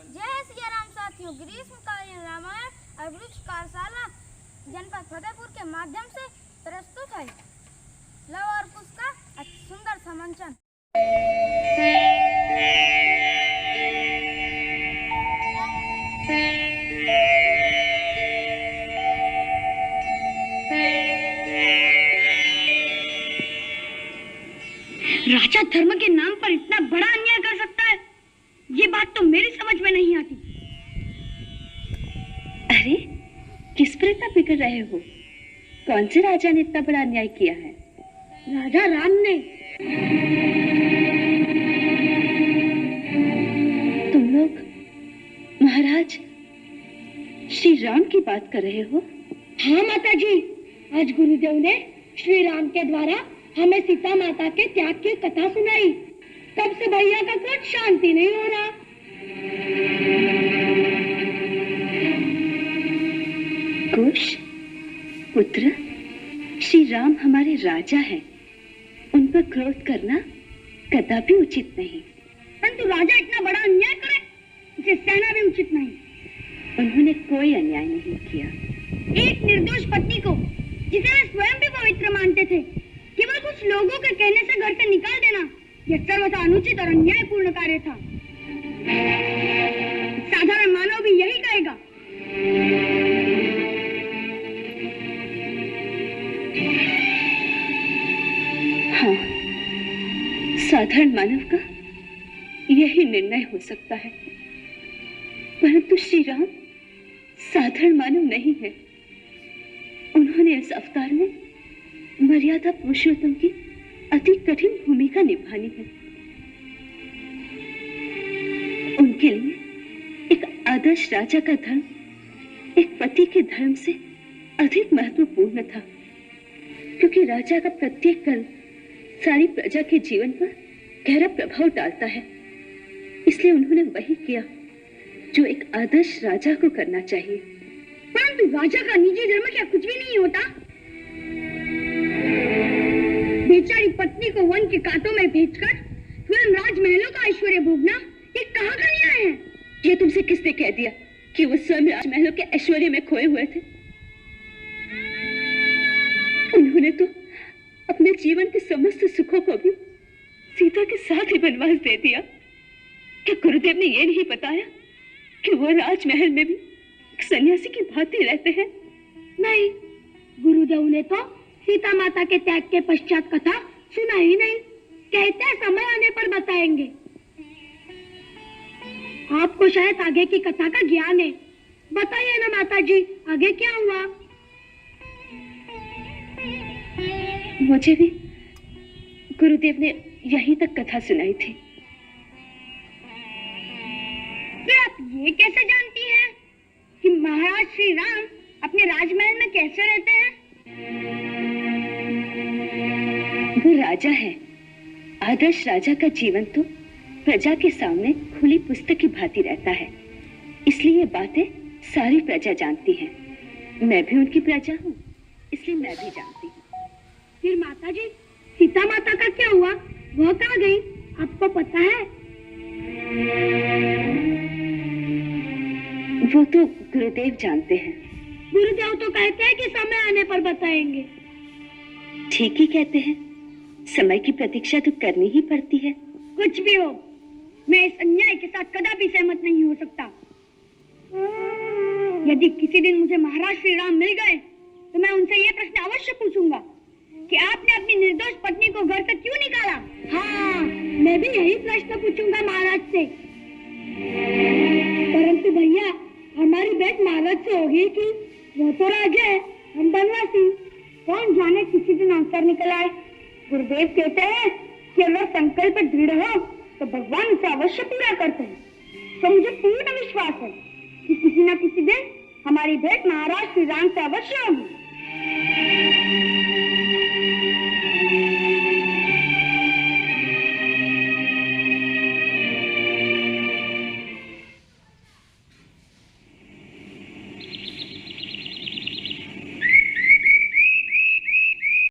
जय श्री राम साथियों, ग्रीष्मकालीन रामायण और वृक्ष कार्यशाला जनपद फतेहपुर के माध्यम से प्रस्तुत है लव और कुश का सुंदर समंचन। राजा धर्म के नाम पर इतना बड़ा अन्याय कर सकता है, ये बात तो मेरी समझ में नहीं आती। अरे किस पर इतना बिगड़ रहे हो? कौन से राजा ने इतना बड़ा अन्याय किया है? राजा राम ने। तुम लोग महाराज श्री राम की बात कर रहे हो? हाँ माता जी, आज गुरुदेव ने श्री राम के द्वारा हमें सीता माता के त्याग की कथा सुनाई। तब से भैया का कुछ शांति नहीं हो रहा। कुश पुत्र, श्री राम हमारे राजा हैं। उन पर क्रोध करना कदापि उचित नहीं। परंतु राजा इतना बड़ा अन्याय करे, इसे सहना भी उचित नहीं। उन्होंने कोई अन्याय नहीं किया। एक निर्दोष पत्नी को, जिसे वे स्वयं भी पवित्र मानते थे, केवल कुछ लोगों के कहने से घर से निकाल देना, यह सर्वथा अनुचित और अन्यायपूर्ण कार्य था। साधारण मानव भी यही कहेगा। हाँ, साधारण मानव का यही निर्णय हो सकता है, परंतु श्री राम साधारण मानव नहीं है। उन्होंने इस अवतार में मर्यादा पुरुषोत्तम की अति कठिन भूमिका निभानी है। उनके लिए एक आदर्श राजा का धर्म एक पति के धर्म से अधिक महत्वपूर्ण था, क्योंकि राजा का प्रत्येक कर्म सारी प्रजा के जीवन पर गहरा प्रभाव डालता है। इसलिए उन्होंने वही किया जो एक आदर्श राजा को करना चाहिए। परंतु राजा का निजी धर्म क्या कुछ भी नहीं होता? बेचारी पत्नी को वन के कांटों में भेजकर स्वयं राजमहलों का ऐश्वर्य भोगना, ये कहाँ का न्याय है? ये तुमसे किसने कह दिया कि वो स्वयं राजमहलों के ऐश्वर्य में खोए हुए थे? उन्होंने तो अपने जीवन के समस्त सुखों को भी सीता के साथ ही वनवास दे दिया। क्या गुरुदेव ने ये नहीं बताया कि वो राजमहल में भी एक सन्यासी की भांति रहते हैं? नहीं, गुरुदेव ने तो सीता माता के त्याग के पश्चात कथा सुना ही नहीं। कहते हैं समय आने पर बताएंगे। आपको शायद आगे की कथा का ज्ञान है, बताइए ना माता जी, आगे क्या हुआ? मुझे भी गुरुदेव ने यहीं तक कथा सुनाई थी। फिर आप ये कैसे जानती हैं कि महाराज श्री राम अपने राजमहल में कैसे रहते हैं? वो राजा है। आदर्श राजा का जीवन तो प्रजा के सामने खुली पुस्तक की भांति रहता है, इसलिए ये बातें सारी प्रजा जानती है। मैं भी उनकी प्रजा हूँ, इसलिए मैं भी जानती हूँ। फिर माता जी, सीता माता का क्या हुआ? वह कहाँ गई? आपको पता है? वो तो गुरुदेव जानते हैं। गुरुदेव तो कहते हैं कि समय आने पर बताएंगे। ठीक ही कहते हैं, समय की प्रतीक्षा तो करनी ही पड़ती है। कुछ भी हो, मैं इस अन्याय के साथ कदापि सहमत नहीं हो सकता। यदि किसी दिन मुझे महाराज श्री राम मिल गए तो मैं उनसे ये प्रश्न अवश्य पूछूंगा कि आपने अपनी निर्दोष पत्नी को घर से क्यों निकाला? हाँ, मैं भी यही प्रश्न पूछूंगा महाराज से। परंतु भैया, हमारी भेंट महाराज से होगी कि वो तो राजा है, हम बनवासी। कौन जाने किसी दिन अवसर निकल आए। गुरुदेव कहते हैं कि अगर संकल्प दृढ़ हो तो भगवान उसे अवश्य पूरा करते हैं। तो मुझे पूर्ण विश्वास है कि किसी न किसी दिन हमारी भेंट महाराज श्री राम से अवश्य होगी।